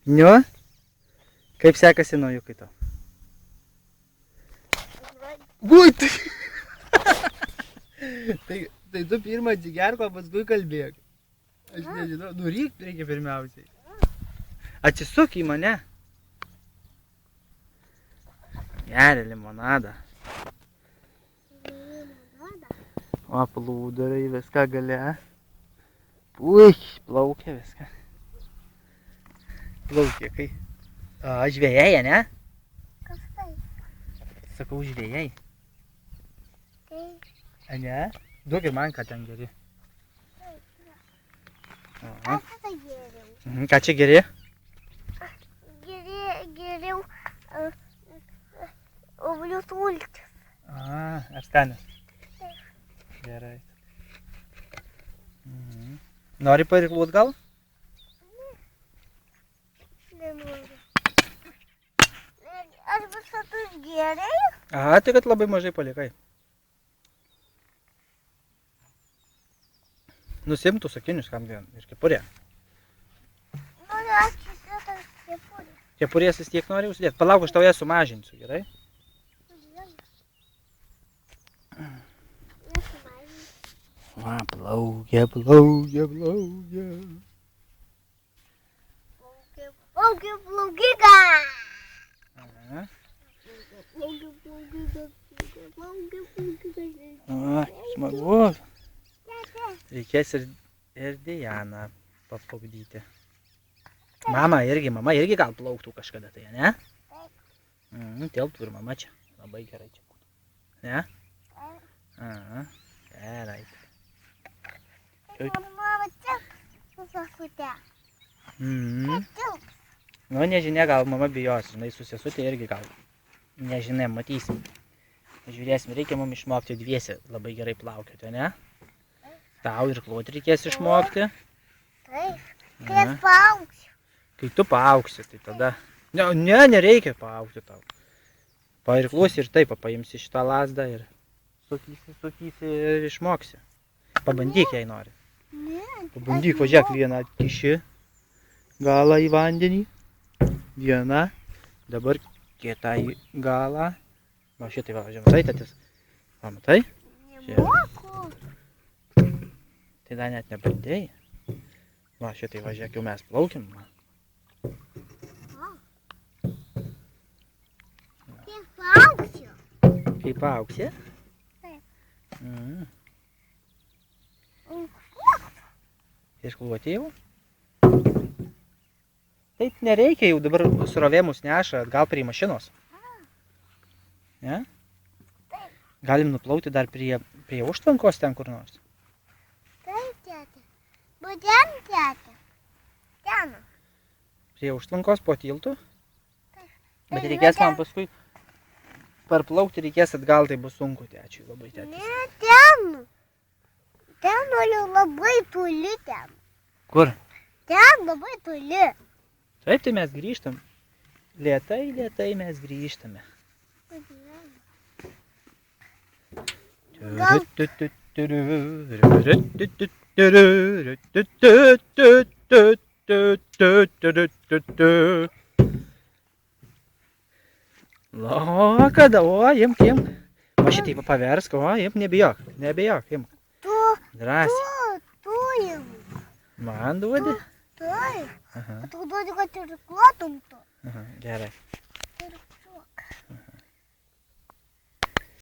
Nu? Kaip sekasi naujukai tau? Ui, tai tu pirmą atsigerk, o paskui kalbėk. Aš nežinau, nurykt reikia pirmiausiai. Atsisuk į mane. Geria limonadą. O, plūdurai, viską gale. Ui, plaukia viską. Plaukia, kai. A, žvėjai, ne? Kas tai? Sakau, žvėjai. Taip. A, ne? Duok ir man, ką ten geri. Ką tai geriau? Ką čia geri? Geriau oblių sultis. A, ar skanios? Taip. Gerai. Nori pairklut gal? Nenoriu. Ar visą tu gerai? Aha, tai kad labai mažai palikai. Nusimtų sakinius, kam vien. Ir kepurė. Noriu atsisėti kepurę. Kepurės vis tiek nori užsidėti. Palauk, aš tau ją sumažinsiu, gerai? Va, plaukia, plaukia, plaukia. Plaukia, plaukiga. Aha. Plaukia, plaukiga. Plaukia, plaukiga. O, smagu. Reikės ir Dianą paplaukdyti. Mama irgi gal plauktų kažkada tai, ne? Tilptų ir mama čia. Labai gerai čia būtų. Ne? Aha, gerai. Mama čia su sesute. Nu, nežinia, gal mama bijos, žinai, su sesute irgi gal. Nežinai, matysim. Žiūrėsim, reikia mums išmokti dviese labai gerai plaukioti, ne? Tau ir Klot reikės išmokti. Taip, kai aš paaugsiu. Kai tu paaugsi, tai tada... Ne, nereikia paaugti tau. Pairklusi ir taip, paimsi šitą lasdą ir sukysi ir išmoksi. Pabandyk, jei nori. Ne. Pabandyk, važiuok vieną kiši galą į vandenį. Vieną. Dabar kitą į galą. Va šitai va, matai, tatis? Va, matai? Nemoku. Tai dar net nebandėjai. Va, šitai važiuok, jau mes plaukim. Kai paaugsiu. Kai paaugsi? Taip. Iškluoti jau? Taip nereikia, jau dabar srovė mus neša atgal prie mašinos. Ne? Galim nuplaukti dar prie užtvankos ten kur nors. Taip, tėte. Būtent, tėte. Ten. Prie užtvankos po tiltu. Bet reikės man paskui parplaukti, reikės atgal, tai bus sunku, tėčiui, labai tėtis. Ne, ten. Ten noriu labai toli ten. Kur? Ten labai toli. Taip, tai mes grįžtam. Lėtai, lėtai mes grįžtame. Gal- O, kada, imk. O šitai paversk, imk, nebijok, imk. Drąsiai. Tu jau. Man duodi? Taip. Aha, Tu duodi, kad ir klotum tu. gerai.